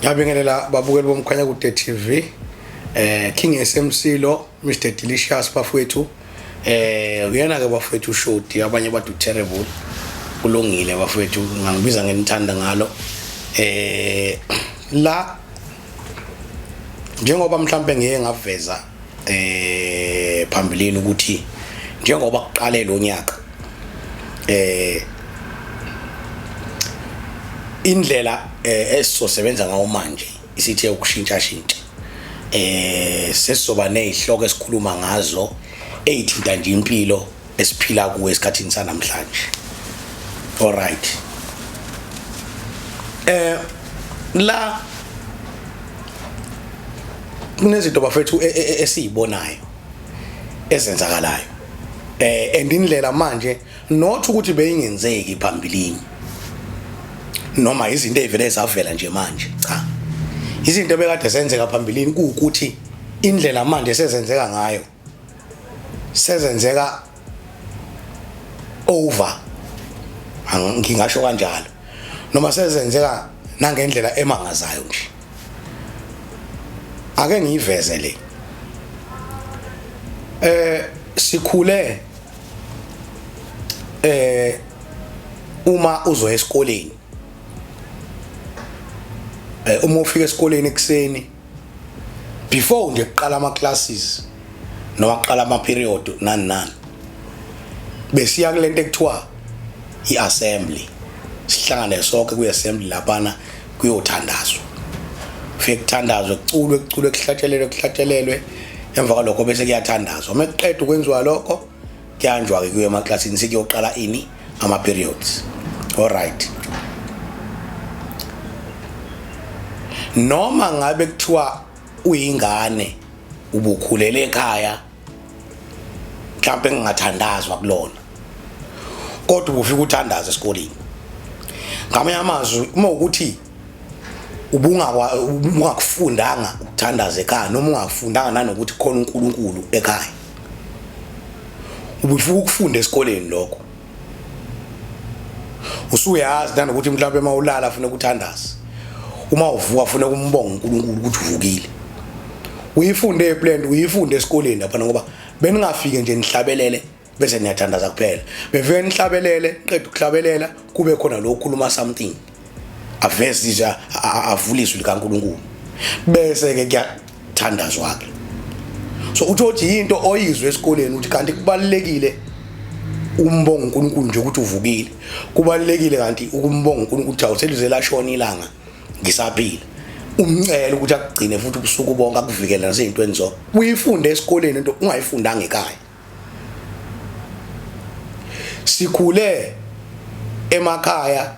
Ngiyabingelela babukeli bomkhanya kude TV. King SMC lo Mr Delicious bafowethu. Uyena ke bafowethu shoti abanye bathi terrible. Kulungile bafowethu ngangibiza ngenithanda ngalo. La njengoba mhlambe ngeke ngaveza phambilini ukuthi njengoba kuqale lo nyaka indlela esizosebenza ngawo manje isithe ukushintsha shintsha sesizoba nezihloko esikhuluma ngazo ezithinta nje impilo esiphila kuwe esikhathini sanamhlanje. All right, la kunezinto bafethu esizibonayo ezenzakalayo and indlela manje not ukuthi beyingenzeki phambilini noma izinto ezivele zavela nje manje, cha, izinto ebekade senzeka phambilini ukuthi indlela manje sezenzeka ngayo sezenzeka over, ngingasho kanjalo, noma sezenzeka nangendlela emangazayo nje. Ake ngiyiveze le, sikhule uma uzoya esikoleni, uma ufika esikoleni ekseni before nje kuqala ama classes noma kuqala ama period nani besiya kulento ekuthiwa iassembly, sihlangane sonke kuassembly lapana kuyothandazwa, ufike kuthandazwe kuculwe kuhlatshelelwe emva kwalokho bese kuyathandazwa. Uma kuqedwe ukwenziwa lokho kuyanjwa ke kuye emaklasini sikuyoqala ini ama periods. All right, noma ngabe kuthiwa uyingane ubukhulele ekhaya mhlawumbe ngingathandazwa kulona kodwa ubufika uthandaza esikoleni, ngamanye amazwi uma ukuthi ubungakufundanga ukuthandaza ekhaya noma ungakufundanga nanokuthi khona uNkulunkulu ekhaya, ubufika ukufunda esikoleni lokho usuyazi nanokuthi mhlawumbe mawulala ufuna ukuthandaza, uma uvuka ufuna ukumbonga uNkulunkulu ukuthi uvukile. Uyifunde eplant, uyifunde esikoleni lapha ngoba beningafike nje nihlabelele bese niyathandaza kuphela, bevele nihlabelele qeda ukuhlabelela kube khona lo khuluma something aveze avuliswe likaNkulunkulu bese ke kuyathandazwa ke. So uthothi into oyizwe esikoleni uthi kanti kubalekile umbonga uNkulunkulu nje ukuthi uvukile, kubalekile kanti ukumbonga uNkulunkulu ukuthi awuselizela lashona ilanga ngisaphila, umncele ukuthi akugcine futhi ubusuku bonke akuvikela nasezintweni zonke. Uyifunde esikoleni into ungayifundanga ekhaya. Sikhule emakhaya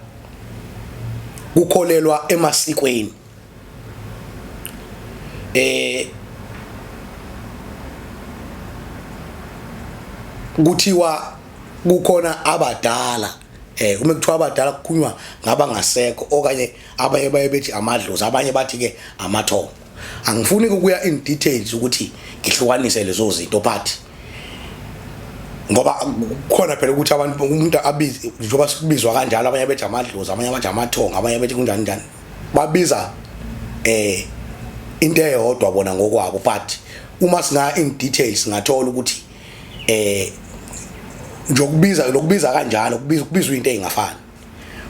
kukholelwa emasikweni, kuthiwa kukhona abadala, uma kuthiwa abadala kukhulunywa ngabangasekho okanye abanye baye bethi amadlozi, abanye bathi ke amathongo. Angifuni ukuya in details ukuthi ngihlukanise lezo zinto but ngoba khona phela ukuthi abantu umuntu abize njengoba sikubizwa kanjalo, abanye bethi amadlozi, abanye bathi amathongo, abanye bethi kunjani njani, babiza into eyodwa bona ngokwabo, but uma singa in details singathola ukuthi lokubiza kanjalo kubizwa into ezingafani,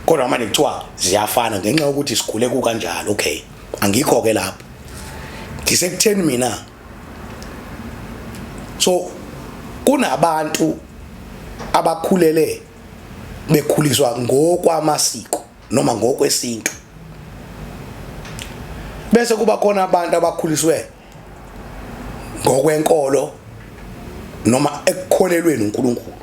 kodwa manje kuthiwa ziyafana ngenxa yokuthi sikhule ku kanjalo. Okay, angikho ke lapho, ngisekutheni mina. So kunabantu abakhulele bekhuliswa ngokwamasiko noma ngokwesintu, bese kuba khona abantu abakhuliswe ngokwenkolo noma ekukholelweni uNkulunkulu.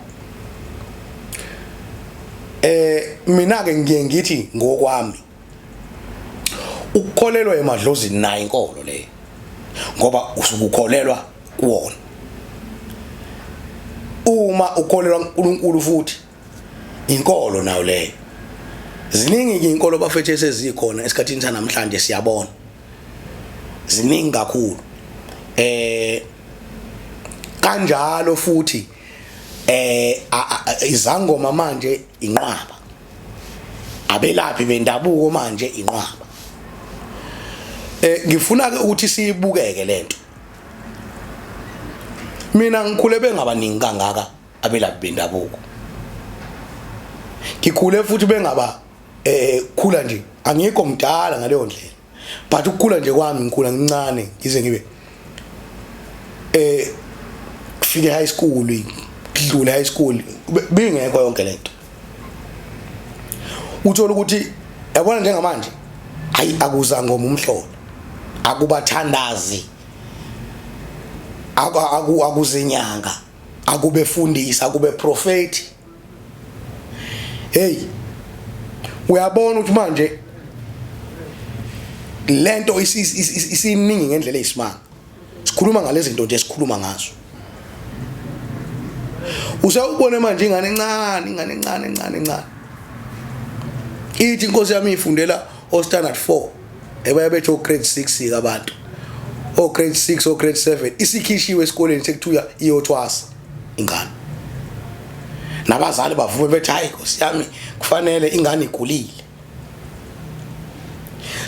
Mina ke ngiye ngithi ngokwami ukukholelwa emadlozini nayo inkolo le, ngoba usukukholelwa kuwona. Uma ukholelwa uNkulunkulu futhi inkolo nayo le, ziningi ke inkolo bafethu esezikhona esikhathini sanamhlanje siyabona ziningi kakhulu. Kanjalo futhi izangoma manje inqaba, abelaphi bendabuko manje inqaba. ngifuna ke ukuthi siyibukeke lento. Mina ngikhule bengabaningi kangaka abelaphi bendabuko. Ngikhule futhi bengaba khula nje angikho mdala ngaleyo ndlela. But ukukhula nje kwami ngikhula ngincane ngize ngibe kufike high school, kudlule high school bingekho yonke lento. Uthola ukuthi yabona njengamanje hayi akuza ngoma umhlolo, akubathandazi, akuzinyanga, akubefundisa, akube prophet. Hey, uyabona ukuthi manje lento isiningi ngendlela eyisimanga. Sikhuluma ngalezi zinto nje sikhuluma ngazo. Usawubona manje ingane encane. Ithi inkosi yami ifundela o standard 4 ebayabethe o grade 6 kabantu. O grade 6 o grade 7 isikhishiwe esikoleni sekuthiwa iyothwasa ingane. Nabazali bavume bethi hayi inkosi yami kufanele ingane igulile.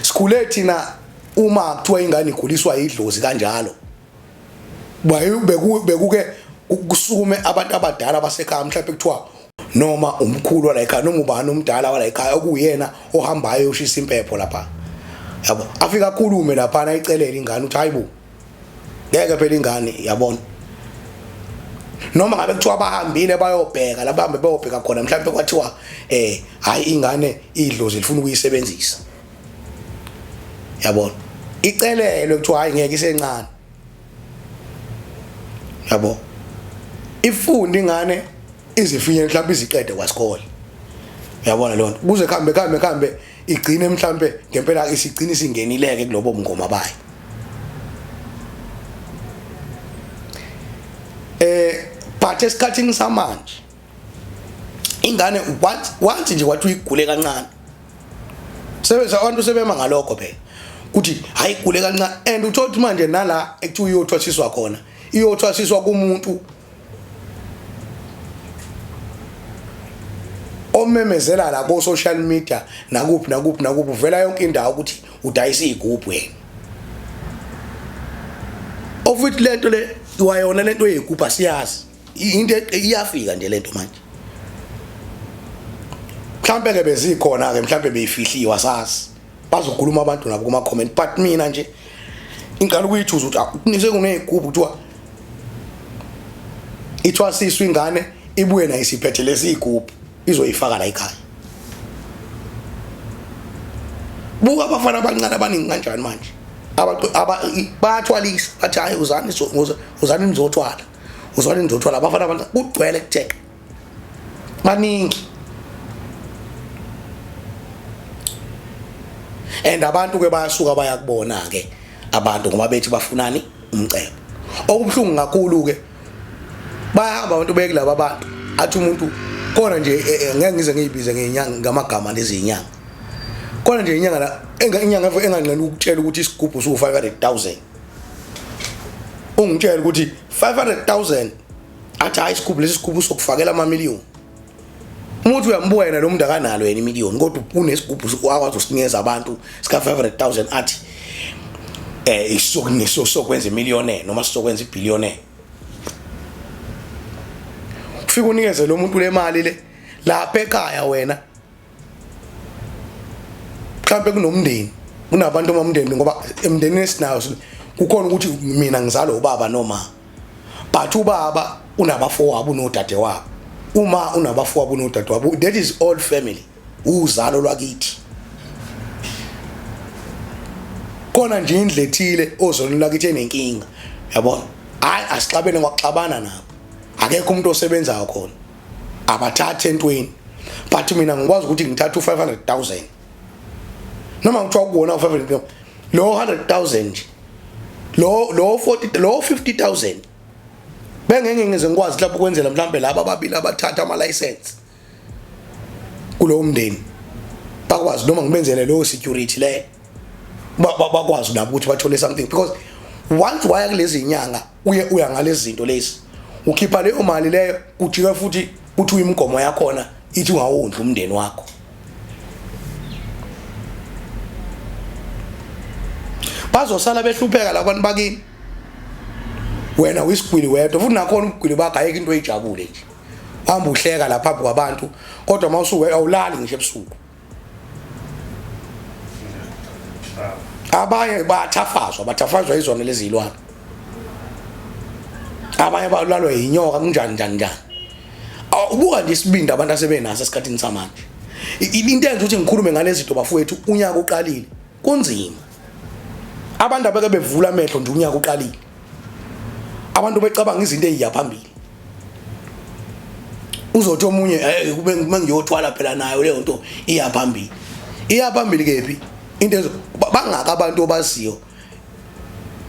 Sikhule thina uma kuthiwa ingane iguliswa idlozi kanjalo. Bekuke kusukume abantu abadala basekhaya mhlawumbe kuthiwa noma umkhulu la ekhaya noma ubani umdala wala ekhaya okuyena ohambayo ushisa impepho lapha. Yabo afika khulume lapha na icelele ingane uthi hayibo ngeke phela ingane yabona. Noma ngabe kuthiwa bahambile bayobheka labahambe bayobheka khona mhlawumbe kwathiwa hayi ingane idlozi lifuna ukuyisebenzisa. Yabona icelele kuthiwa hayi ngeke isencane. Yabo ifunda ingane izifinye mhlawumbe iziqede kwasikole. Uyabona lonto kuze khambe igcine mhlawumbe ngempela isigcina isingenileke kulobo mngoma bayo. But esikhathini samanje ingane once nje wathi uyigule kancane sebenza abantu sebema ngalokho phela kuthi hayi igule kancane and uthothi manje nala ekuthiwa iyothwasiswa khona iyothwasiswa kumuntu omemezela la ko social media nakuphi vela yonke indawo ukuthi udayisa igubhu wena. Of which lento le wayona lento yegubhu asiyazi into iyafika nje lento manje. Mhlambe ke bezikhona ke mhlambe beyifihliwa asazi bazokhuluma abantu nabo kuma comment but mina nje ingane ukuyithuza ukuthi kunise kunegubhu kuthiwa ithwasiswa ingane ibuye na isiphethe lesi igubhu izoyifaka la ekhaya. Buka abafana abancane abaningi kanjani manje bayathwalisa bathi hayi uzani nizothwala abafana abancane kugcwele kutheke baningi. And abantu ke bayasuka bayakubona ke abantu ngoba bethi bafunani umcebo. Okubhlungu kakhulu ke bayahamba abantu bekulaba abantu athi umuntu khona nje ngeke ngize ngiyibize ngenyanga ngamagama lezi inyanga. Khona nje inyanga la inyanga enganqeni ukutshela ukuthi isigubhu su 500,000. Ungitshela ukuthi 500,000 athi hayi isigubhu lesi sigubhu sokufakela ama million. Umuntu uyambuka yena lo muntu akanalo yena imillion kodwa unesigubhu akwazi usinikeza abantu sika 500,000 athi sokwenza millionaire noma sokwenza billionaire. Ufika unikeze lo muntu le mali le lapha ekhaya wena mhlawumbe kunomndeni kunabantu bomndeni ngoba emndenini esinayo kukhona ukuthi mina ngizalo ubaba noma but ubaba unabafowabo unodade wabo. Uma unabafowabo unodade wabo that is all family uzalo lwakithi. Khona nje indle ethile ozolo lwakithi enenkinga yabona hayi asixabene ngokuxabana nabo. Akekho umuntu osebenzayo khona abathathe entweni but mina ngikwazi ukuthi ngithatha u500,000 noma ngithiwa kuwona u500,000 lo 100,000 lo 40 lo 50,000 bengeke ngize ngikwazi lapho kwenzela mhlambe laba ababili abathatha ama license kulo mndeni bakwazi noma ngibenzele lo security le bakwazi nabo ukuthi bathole something because once waya kulezi inyanga uya ngalezi zinto lezi ukhipha leyo mali leyo kujika futhi uthi uyimgomo yakhona ithi ungawondla umndeni wakho. bazosala behlupheka labantu bakini. Wena uyisigwili wedwa futhi nakhona ukugwili bakho ayike into ejabule nje. Hamba uhleka lapha kwabantu kodwa mawusuke awulali ngisho ebusuku. Abanye bathafazwa izona lezi zilwane. Abanye balalwa inyoka kunjani. Ubuka nje isibindi abantu asebenaso esikhathini samanje. Into enze ukuthi ngikhulume ngalezi zinto bafowethu unyaka uqalile. Kunzima. Abantu abeke bevula amehlo nje unyaka uqalile. Abantu becabanga izinto eziyaphambili. Uzothi omunye kube mangiyothwala phela nayo leyo nto iyaphambili. Iyaphambili kephi? Into bangaka abantu obaziyo.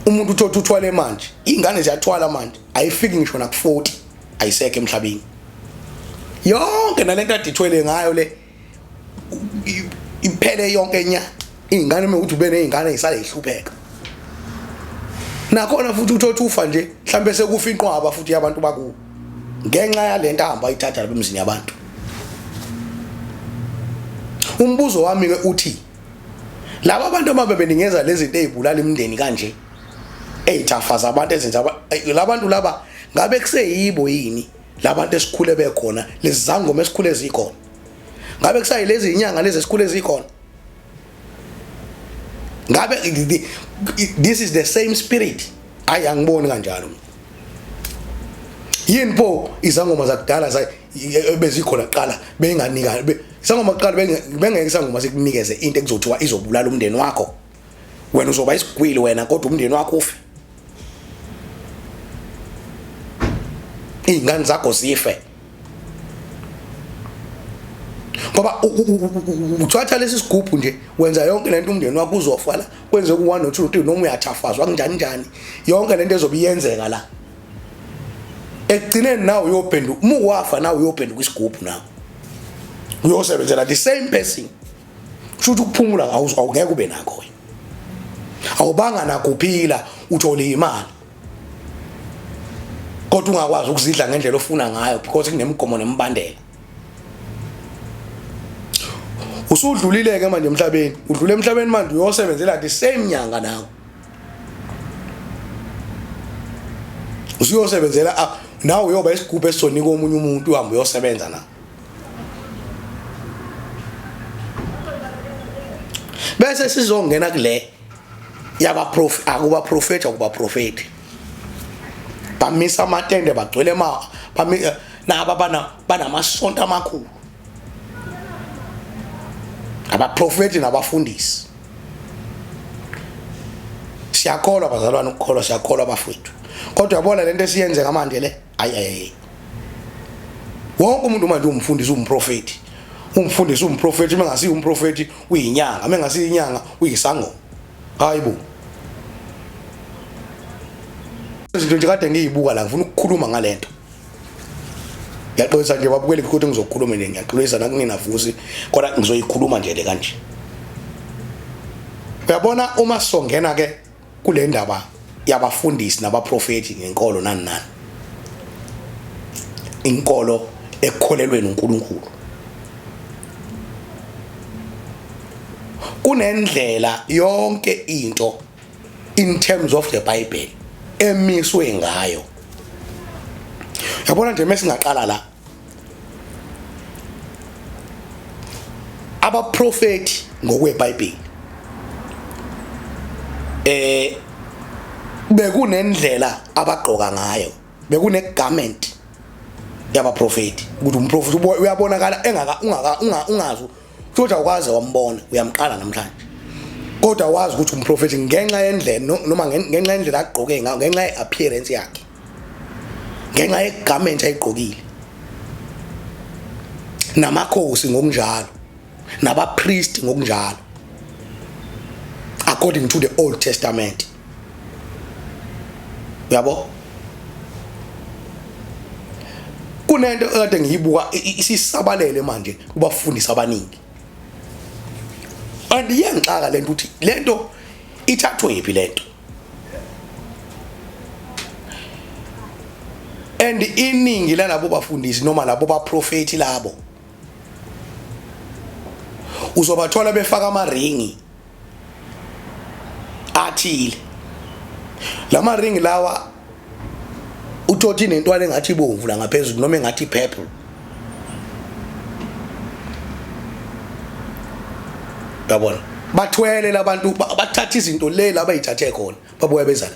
Umuntu uthotha uthwale manje, ingane ziyathwala manje, ayifiki ngisho na ku40 ayisekho emhlabeni. Yonke nalento adithwele ngayo le iphele yonke nya. Ingane ukuthi ube nezingane ezisale ihlupheka. Nakhona futhi uthotha ufa nje, mhlambe sekufa inqwaba futhi yabantu bakuwo. Ngenxa yalento ahamba ithatha lapha emzini yabantu. Umbuzo wami ke uthi laba abantu uma bebenikeza lezi zinto ezibulala imindeni kanje ezithafaza abantu ezenza labantu laba ngabe kuseyibo yini labantu esikhule bekhona lezi zangoma esikhule zikhona ngabe kusayilezi inyanga lezi esikhule zikhona ngabe this is the same spirit ayangiboni kanjalo yini pho izangoma zakudala bezikhona kuqala benganika isangoma kuqala bengeke isangoma sikunikeze into ekuzothiwa izobulala umndeni wakho wena uzoba isigwili wena kodwa umndeni wakho ufe ingane zakho zife ngoba uthatha lesi sigubhu nje wenza yonke lento umndeni wakho uzofala kwenze ku1 no 2 3 noma uyathafazwa kanjani yonke lento ezobiyenzeka la ekugcineni nawe uyophenduka uma wafa nawe uyophenduka isigubhu nawe uyosebenzela the same person futhi ukuphumula awungeke ube nakho wena awubanga nakuphila uthole imali kodwa ungakwazi ukuzidla ngendlela ofuna ngayo because kunemigomo nemibandela usudlulileke manje emhlabeni udlule emhlabeni manje uyosebenzela the same nyanga nawe usuyosebenzela nawe uyoba isigubhu esisonika omunye umuntu uhamba uyosebenza na bese sizongena kule yaba akuba prophet bamisa amatende bagcwele naba banamasonto amakhulu abaprofeti nabafundisi siyakholwa bazalwane ukukholwa siyakholwa abafowethu kodwa yabona lento esiyenzeka manje le ayi wonke umuntu manje umfundisi umprofeti mengasiyo umprofeti uyinyanga mengasiyo inyanga uyisangoma hayibo izinto nje kade ngiyibuka la ngifuna ukukhuluma ngalento yaxolisa nje babukele ukuthi ngizokhuluma nje ngiyaxolisa nakunginavusi kodwa ngizoyikhuluma nje le kanje uyabona uma songena ke kule ndaba yabafundisi nabaprofeti ngenkolo nani inkolo ekholelweni uNkulunkulu kunendlela yonke into in terms of the Bible emiswe ngayo yabona nje mesingaqala la abaprofeti ngokweBhayibheli bekunendlela abagqoka ngayo bekunegarment yabaprofeti ukuthi umprofeti uyabonakala ungazi futhi awukwazi wambona uyamqala namhlanje kodwa wazi ukuthi umprofeti ngenxa yendlela noma ngenxa yendlela agqoke ngayo ngenxa yeappearance yakhe ngenxa yegarment ayigqokile namakhosi ngokunjalo nabapriest ngokunjalo according to the Old Testament yabo kunento ekade ngiyibuka isisabalele manje kubafundisi abaningi andiyangixaka lento uthi lento ithathwe yiphi lento and iningi lalabo bafundisi noma labo baprofeti labo uzobathola befaka amaringi athile lama ring lawa uthothi nentwana engathi ibomvu la ngaphezulu noma engathi purple yabona bathwele labantu bathatha izinto lela abayithathe khona babuya bezala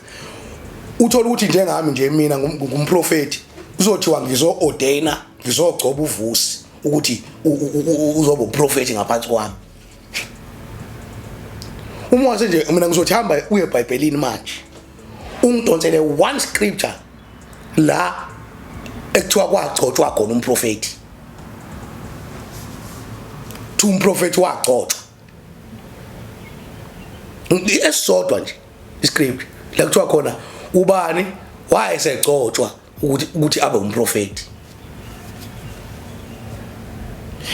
uthola ukuthi njengami nje mina ngumprofeti uzothiwa ngizo ordaina ngizogcoba uvusi ukuthi uzoba uprofeti ngaphansi kwami uma wase nje mina ngizothi hamba uye eBhayibhelini manje ungidonsele one scripture la ekuthiwa kwagcotshwa khona umprofeti umprofeti wagcotshwa esodwa nje iscript la kuthiwa khona ubani wayesegcotshwa ukuthi abe umprofeti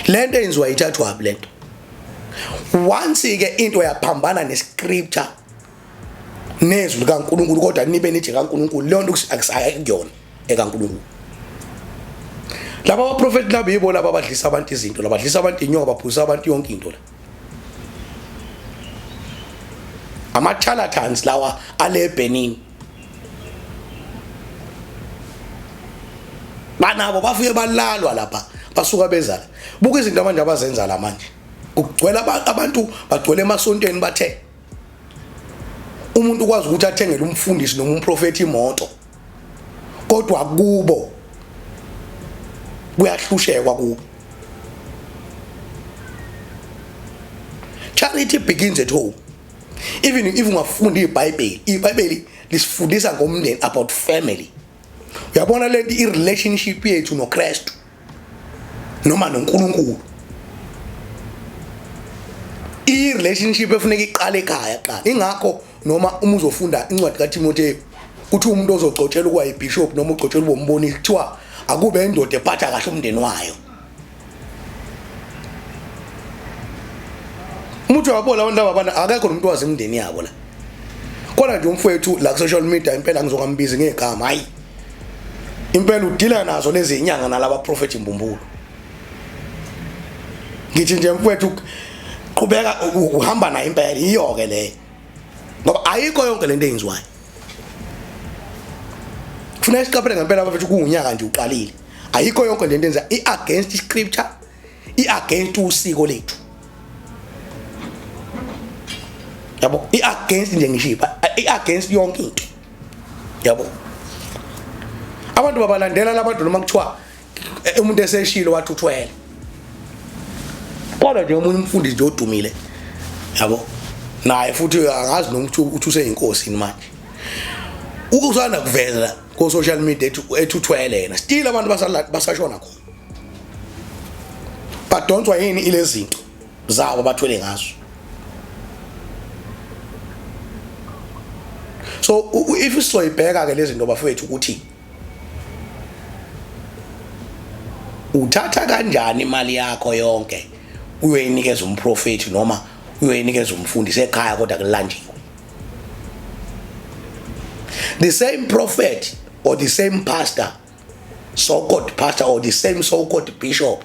lento enziwa ithathwa lento once ke into yaphambana nescripture nezwi likaNkulunkulu kodwa nibe nithi kaNkulunkulu leyo nto akusayekuyona ekaNkulunkulu laba abaprofeti laba yibo laba abadlisa abantu izinto labadlisa abantu inyoka baphuza abantu yonke into la ama-charlatans lawa ale eBenin banabo bafike balalwa lapha basuka bezala buka izinto manje abazenza la manje kugcwela abantu bagcwele emasontweni bathe umuntu ukwazi ukuthi athengele umfundisi noma umprofeti imoto kodwa kubo kuyahlushekwa kubo. Charity begins at home. Even if ungafunda iBhayibheli lisifundisa ngomndeni about family. Uyabona lento i-relationship yethu noKristu noma noNkulunkulu. I-relationship efuneka iqale ekhaya qala. Ingakho noma uma uzofunda incwadi kaTimotheo uthi umuntu ozogcotshela ukuba yibishop noma ugcotshela ube umboni kuthiwa akube indoda ephatha kahle umndeni wayo. Umuntu wabona abantu ababana akekho umuntu wazi imndeni yabo la. Kodwa nje umfowethu la ku social media impela ngizokambiza ngegama hayi. Impela udila nazo lezi inyanga nalaba prophet imbumbulu. Ngithi nje mfowethu qhubeka uhamba na impela iyo ke le. Ngoba ayikho yonke lento eyenziwayo. Kufanele siqaphele ngempela bafethu kuunyaka nje uqalile. Ayikho yonke lento enza i-against scripture, i-against usiko lethu. Yabo, i-against nje ngishipa, i-against yonke into. Yabo. Abantu babalandela labantu noma kuthiwa umuntu eseshilo wathi uthwele. Kodwa nje umunye umfundisi nje odumile. Yabo. Naye futhi angazi nokuthi uthi useyinkosi manje. Ukusana kuvela ku social media ethuthwele yena. Still abantu basashona khona. Badonswa yini ilezinto zabo bathwele ngazo. So if usoyibheka ke lezi zinto bafethu ukuthi uthatha kanjani imali yakho yonke uyoyinikeza umprofeti noma uyoyinikeza umfundisi ekhaya kodwa kulanjiwe. The same prophet or the same pastor, so-called pastor or the same so-called bishop,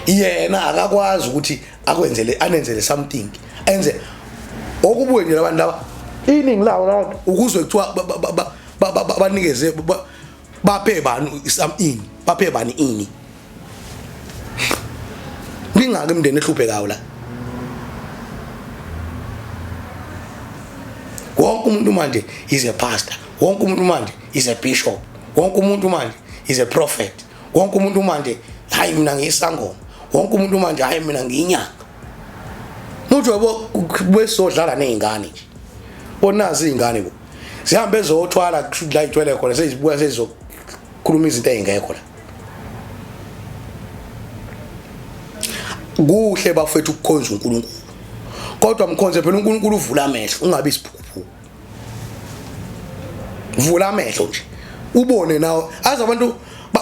yena akakwazi ukuthi akwenzele anenzele something enze okubuye nje labantu laba iningi lawo la ukuzwe kuthiwa banikeze baphe bani something baphe bani ini lingake imndeni ehluphekayo la. Wonke umuntu manje is a pastor, wonke umuntu manje is a bishop, wonke umuntu manje is a prophet, wonke umuntu manje hayi mina ngiyisangoma, wonke umuntu manje hayi mina ngiyinyanga. Muthi yabo besodlala nezingane nje. Bonazi izingane bo. Zihambe ezothwala la ithwele khona sezibuya sezizokhuluma izinto ezingekho la. Kuhle bafethu ukukhonza uNkulunkulu. Kodwa mkhonze phela uNkulunkulu uvula amehlo ungabi isiphuphu. Vula amehlo nje. Ubone nawo azi abantu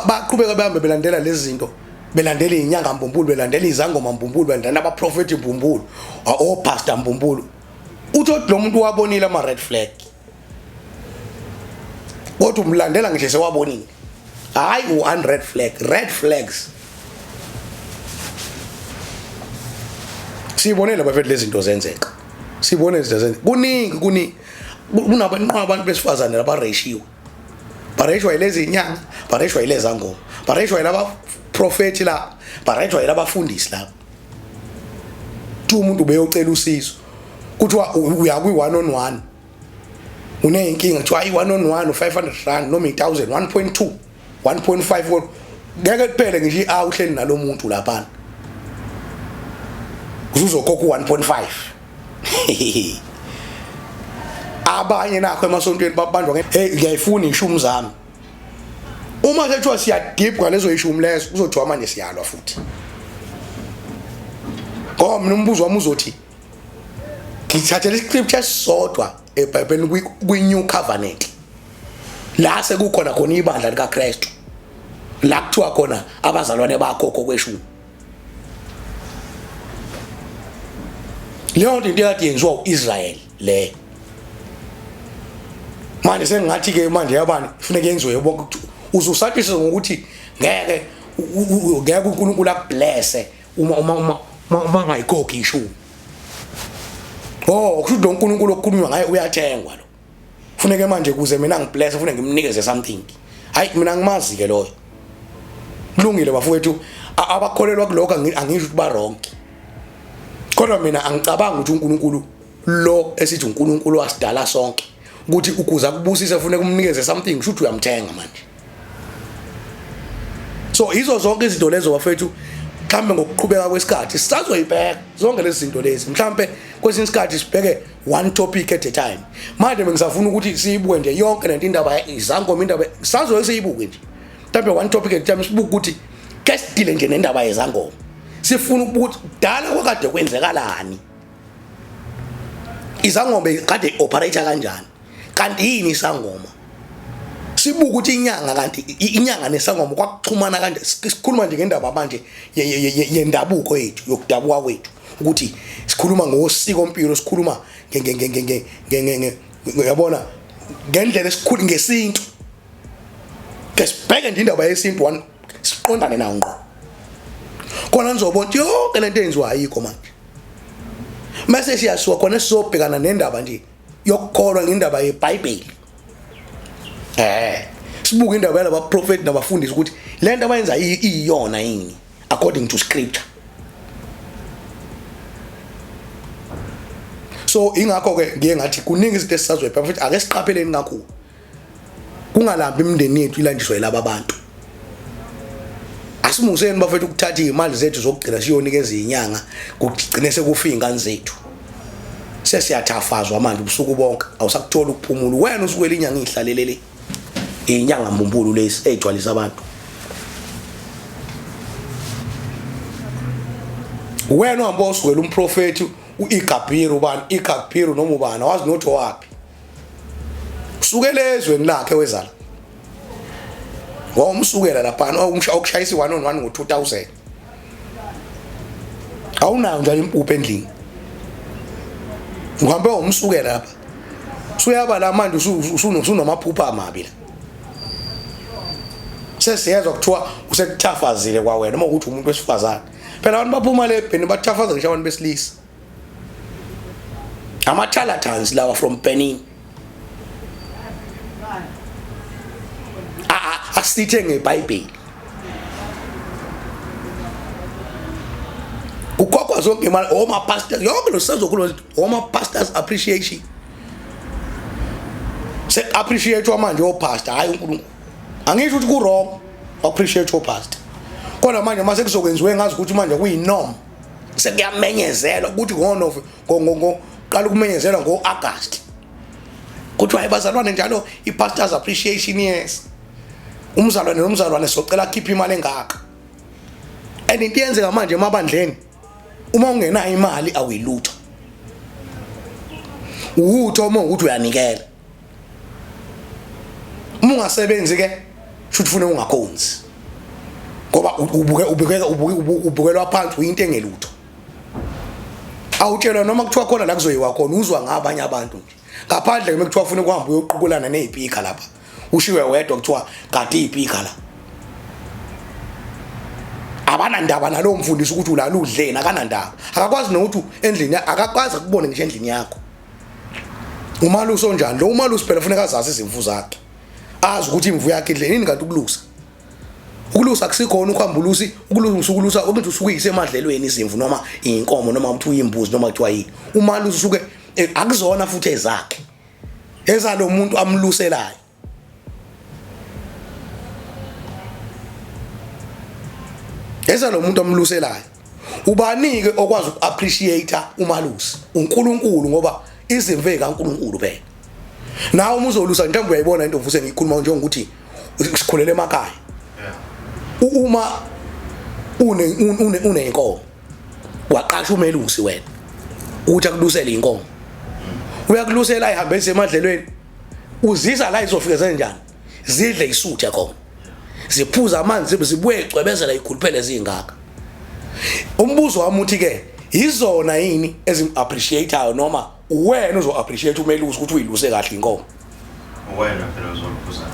baqhubeka behambe belandela lezi zinto. Belandela inyanga mbumbulu, belandela izangoma mbumbulu, belandela abaprofeti mbumbulu, o pastor mbumbulu. Uthi lo muntu wabonile ama red flag. Kodwa umlandela ngisho sewabonile. Hayi one red flag, red flags. Sibonele bafethu lezi zinto zenzeka. sibone izinto kuningi kunabantu besifazane labareshiwe bareshwa yilezi inyanga bareshwa yilezi ngoma bareshwa yilaba prophet la bareshwa yilabafundisi la umuntu beyocela usizo kuthiwa uya kwi 1-on-1 unenkinga kuthiwa i 1-on-1 u500 noma 1000 1.2 1.5 ngeke kuphele ngisho uhleli nalomuntu lapha uzokhokha 1.5 abanye nakho emasontweni babanjwa hey ngiyayifuna ishumi zami uma sethiwa siyadip ngalezo ishumi lezo uzothiwa manje siyalwa futhi ngoba mina umbuzo wami uzothi ngithathe lescripture sodwa eBhayibhelini kwi new covenant la sekukhona khona ibandla lika Kristu la kuthiwa khona abazalwane bakhokho kweshumi leyo nto yakade yenziwa uIsrael le manje sengathi ke manje yabani kufanele yenziwe yebo uzusathisa ngokuthi ngeke uNkulunkulu akublesse uma ngayikhokhi ishumi kusho lo uNkulunkulu okukhulunywa ngaye uyathengwa lo kufanele manje kuze mina ngibless kufanele ngimnikeze something hayi mina ngimazi ke loyo kulungile bafowethu abakholelwa kuloko angisho ukuthi ba wrong kodwa mina angicabangi ukuthi uNkulunkulu lo esithi uNkulunkulu wasidala sonke ukuthi ukuza kubusisa kufanele kumnikeze something kusho ukuthi uyamthenga manje so izo zonke izinto lezo bafethu mhlambe ngokuqhubeka kwesikhathi sisazoyibheka zonke lezi zinto lezi mhlambe kwesinye isikhathi sibheke one topic at a time manje bengisafuna ukuthi siyibuke nje yonke lento indaba izangoma indaba sazoye siyibuke nje mhlambe one topic at a time sibuke ukuthi ke sidile nje nendaba yezangoma sifuna ukuthi dala kwakade kwenzekalani izangoma kade operate kanjani kanti yini isangoma sibuka ukuthi inyanga kanti inyanga nesangoma kwakuxhumana kanje sikhuluma nje ngendaba manje yendabuko yethu yokudabuka kwethu ukuthi sikhuluma ngosiko impilo sikhuluma yabona ngendlela esikhulu ngesintu ke sibheke nje indaba yesintu one siqondane nawo ngqo khona nizobona yonke lento enziwa ayikho manje mase siyasuka khona sizobhekana nendaba nje yokukholwa ngendaba yeBhayibheli sibuka indaba yalaba prophet nabafundisi ukuthi lento abayenza iyona yini according to scripture so ingakho ke ngiye ngathi kuningi izinto esisazoyibheka futhi ake siqapheleni kakhulu kungalambi imindeni yethu ilanjiswa yilaba abantu asimunguseni bafethu ukuthatha imali zethu zokugcina siyonikeza izinyanga kugcine sekufika ingane zethu sesiyathafazwa manje ubusuku bonke awusakuthola ukuphumula wena usukwela inyanga ihlalelele inyanga mbumbulu lesi ejwalisa abantu wena uhamba usukwela umprofeti uIgabiru bani iGabiru noma ubani wazi nothi wapi usukele ezweni lakhe wezala wawumsukela lapha okushayisa 1-on-1 ngo2000 awunayo njalo impuphu endlini uhambe umsukela lapha suyaba la manje usunamaphupha amabi la sesiyezwa kuthiwa usekuthafazile kwa wena uma ukuthi umuntu wesifazane phela abantu baphuma lebheni bathafaza ngisho abantu besilisa ama-charlatans lawa from Benin asithe ngeBhayibheli ukhokhwa zonke imali pastors yonke lo sisazokhuluma pastors appreciation se appreciate manje pastor hayi uNkulunkulu angisho ukuthi ku wrong appreciate pastor kodwa manje mase kuzokwenziwe ngazi ukuthi manje kuyinorm sekuyamenyezelwa ukuthi qala ukumenyezelwa ngo-August kuthiwa ibazalwane njalo i-pastors appreciation yes umzalwane nomzalwane socela akhiphe imali engaka and into yenzeka manje emabandleni uma ungenayo imali awuyilutho utho uma ukuthi uyanikela uma ungasebenzi ke futhi ufune ungakhonzi ngoba ubukelwa phansi uyinto engelutho awutshela noma kuthiwa khona la kuzoyiwa khona uzwa ngabanye abantu nje ngaphandle ke mekuthiwa ufuna ukuhamba uyoqukulana nezipika lapha ushiwe wedwa kuthiwa kade izipika la abanandaba nalowo mfundisi ukuthi ulala udleni akanandaba akakwazi nokuthi endlini akakwazi ukubona ngisho endlini yakho umalusi onjani lo umalusi phela kufanele azazi izimvu zakhe azi ukuthi imvu yakhe idle yini kanti ukulusa akusikhona ukhambulusi ukulusa ukuthi usukuyise emadlelweni izimvu noma inkomo noma ukuthi uyimbuzi noma kuthiwa yini umalusi usuke akuzona futhi ezakhe ezalo muntu amluselayo ezalo muntu amluselayo ubanike okwazi ukuappreciate umalusi uNkulunkulu ngoba izimvu ekaNkulunkulu phela nawe uma uzolusa njengoba uyayibona into mfuse ngikhuluma njengokuthi sikhulele emakhaya uma une inkomo waqasha umelusi wena ukuthi akulusele inkomo uyakulusela ihambese emadlelweni uzisa la izofika zenjani zidle isuthe khona ziphuza amanzi zibuye ecwebezela ikhuluphele zingaka umbuzo wami uthi ke izona yini ezim appreciateayo noma wena uzo appreciate umelusi ukuthi uyiluse kahle inkomo wena phela uzoluphuza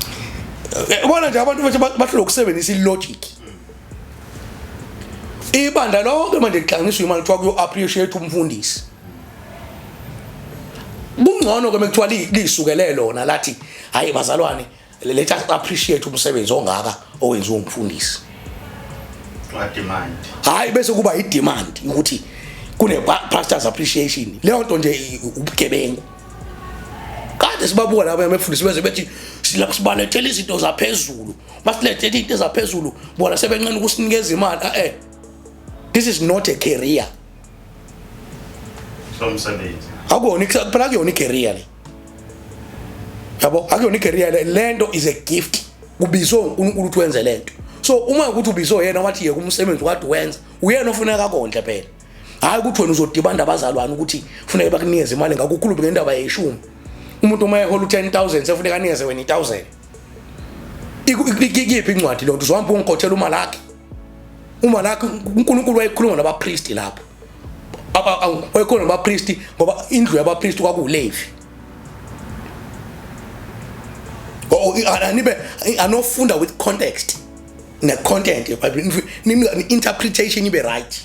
ubona nje abantu bahlelo ukusebenzisa ilogic ibanda lonke manje kuhlanganiswa imali kuthiwa kuyo appreciate umfundisi bungcono ke mekuthiwa lisukele lona lathi hayi bazalwane let us appreciate umsebenzi ongaka owenziwa umfundisi demand hayi bese kuba idemand ukuthi kune pastors appreciation leyo nto nje ubugebengu kade sibabuka laba abafundisi beze bethi silapho sibalethela izinto zaphezulu basilethela izinto zaphezulu bona sebenqena ukusinikeza imali this is not a career somsebenzi akuyona phela akuyona icareer le yabo akuyona icareer le lento is a gift kubizwe uNkulunkulu ukuthi wenze lento so uma ukuthi ubizwe yena wathi yeke umsebenzi wakade wenza uyena ofuneka konke phela hayi ukuthi wena uzodibanda abazalwane ukuthi kufanele bakunikeze imali ngakukhuluma ngendaba yeshumi umuntu uma ehola u10,000 sefuneka anikeze wena 1,000 ikuphi incwadi lo nto uzohamba ungikhothela uma lakhe uNkulunkulu wayekhuluma nabapriest lapho wayekhuluma nabapriest ngoba indlu yabapriest kwakulevi anibe anofunda with context ne content interpretation ibe right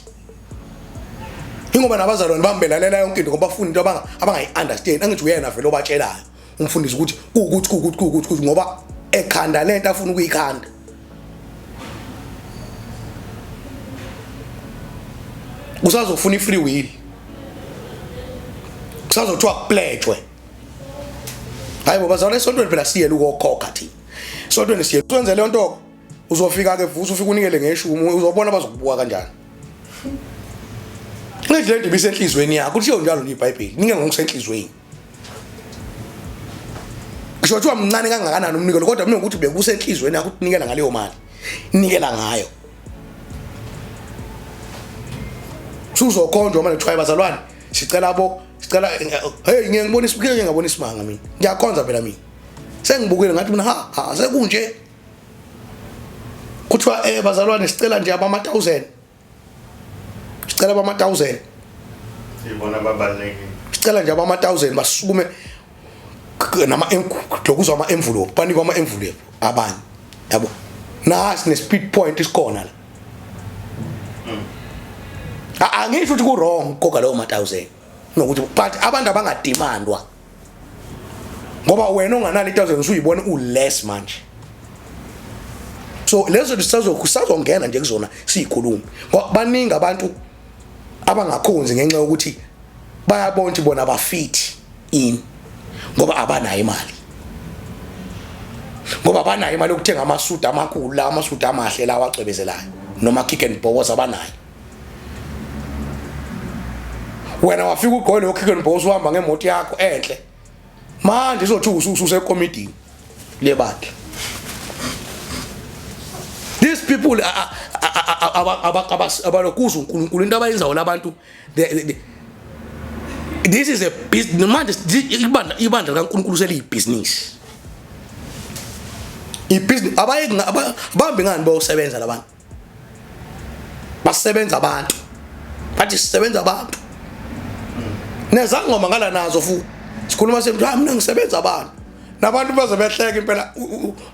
ingoba nabazalwane bambelalela yonke into ngoba bafunda into abangayi-understand angithi uyena vele obatshelayo umfundisi ukuthi ukuthi ngoba ekhanda lento afuna ukuyikhanda usazofuna i-free will kusazothiwa kupledgwe hayi bo bazalwane esontweni phela siyele ukukhokha thina esontweni siyele wenze leyo nto uzofika ke vusa ufika unikele ngeshumi uzobona bazokubuka kanjani ngithi lento ibisenhlizweni yakho kushiyo njalo neBhayibheli ninge ngokusenhlizweni kusho ukuthi umncane kangakanani umnikelo kodwa mina ukuthi bekusenhlizweni yakho ukunikela ngaleyo mali nikela ngayo suzokhonjwa manje kuthiwa bazalwane sicela hey ngiyangibona isiphike ngiyabona isimanga mina ngiyakhonza phela mina sengibukile ngathi mina ha sekunje kuthiwa bazalwane sicela nje abama-1000 sicela abama-1000 sibona babaleki sicela nje abama-1000 basukume lokuzwa ama-envelope banikwa ama-envelope abanye yabo nasi ne-speed point isikhona la angisho ukuthi ku-wrong koga leyo ma-1000 nokuthi but abantu abangadimandwa ngoba wena onganalo 1,000 usuyibona u-less manje so lezo sisazongena nje kuzona siyikhuluma ngoba baningi abantu abangakhonzi ngenxa yokuthi bayabona ukuthi bona bafit in ngoba abanayo imali yokuthenga amasudu amakhulu la amasudu amahle la wacwebezelayo noma kick and balls abanayo wena wafika ugqoke lo kick and balls uhamba ngemoto yakho enhle manje izothi ususe committee lebakhe these people abalokuza uNkulunkulu into abayenzayo labantu this is a business manje ibandla kaNkulunkulu seliyibusiness ibusiness abambe ngani bayosebenza labantu basebenza abantu bathi sisebenza abantu nezangoma ngala nazo futhi sikhuluma semthi mina ngisebenza abantu nabantu baze behleke impela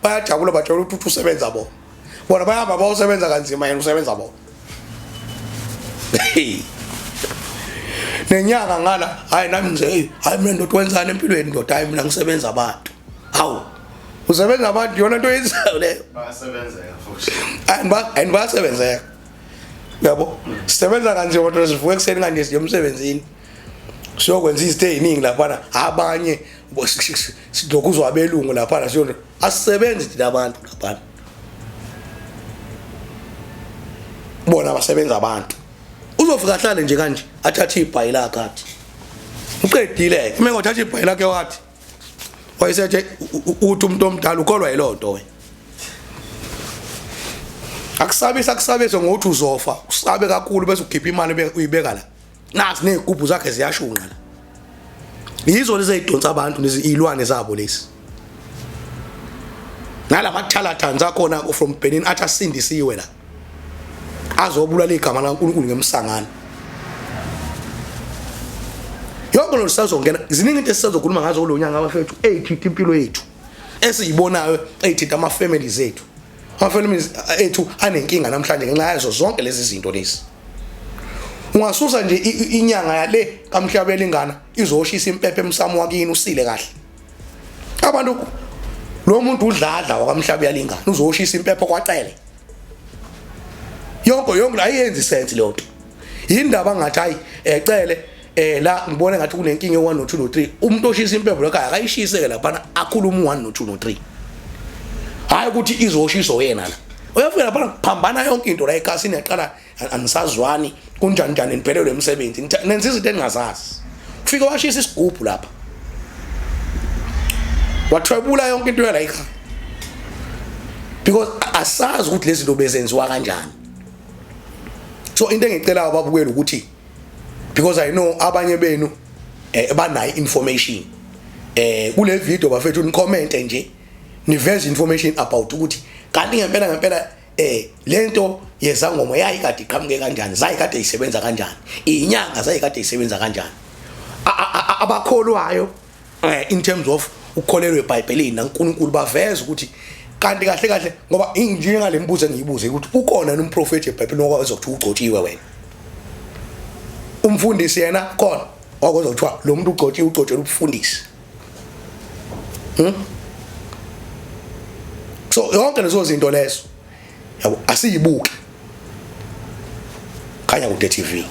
bayajabula bajabula ukuthi usebenza bona bayahamba bayosebenza kanzima yena usebenza bona nenyanga ngala hayi nami ngize hayi mina ndoda wenzani empilweni ndoda hayi mina ngisebenza abantu hawu usebenza abantu yona into yenzayo leyo Bayasebenzeka futhi. ayibasebenzeka yabo sisebenza kanje kodwa sivuka ekseni kanje siye emsebenzini siyokwenza izinto eziningi lapha abanye sidokuzwa abelungu lapha siyo asisebenzi thina abantu lapha bona abasebenza abantu uzofika hlale nje kanje athathe ibhayi lakhe athi uqedile kumele uthathe ibhayi lakhe wathi wayesethe uthi umuntu omdala ukholwa yilonto wena akusabisa ngokuthi uzofa usabe kakhulu bese ukhipha imali uyibeka la nazi nezigubhu zakhe ziyashunqa la yizo lezi ezidonsa abantu lezi ilwane zabo lezi nalama charlatans akhona from Benin athi asindisiwe la azobulala igama laNkulunkulu ngemsangano yonke lo sisazongena ziningi into esisazokhuluma ngazo kulonyanga abafethu eyithinta impilo yethu esiyibonayo eyithinta ama families ethu ama-families ethu anenkinga namhlanje ngenxa yazo zonke lezi zinto lezi ungasusa nje inyanga yale kaMhlabelingana izoshisa impepho emsamo wakini usile kahle abantu lo muntu udladla wakaMhlabelingana uzoshisa impepho kwacele yonke ayenzi sense leyo nto indaba ngathi hayi ecele la ngibone ngathi kunenkinga e1 no 2 no 3 umuntu oshisa impepho lekhaya akayishise lapha akhuluma 1 no 2 no 3 hayi ukuthi izoshiso yena la uyafika lapha kuphambana yonke into la ekhasini yaqala anisazwani kunjani niphelelwe emsebenzi nenza izinto engazazi ufika washisa isigubhu lapha wathwebula yonke into la ekhaya because asazi ukuthi lezi zinto bezenziwa kanjani so into engicela ababukeli ukuthi because I know abanye benu banayo information kule video bafethu ni comment nje niveze information about ukuthi kanti ngempela lento yezangoma yayikade iqhamuke kanjani zayikade isebenza kanjani inyanga zayikade isebenza kanjani abakholwayo in terms of ukukholelwa eBhayibhelini naNkulunkulu baveza ukuthi kanti kahle ngoba njengale mbuzo engiyibuze ukuthi ukona nomprofeti eBhayibhelini okwazi ukuthi ugcotshiwe wena umfundisi yena khona okwazi ukuthiwa lo muntu ugcotshela ubufundisi so yonke lezo zinto lezo yabo asiyibuke khanya ku TV.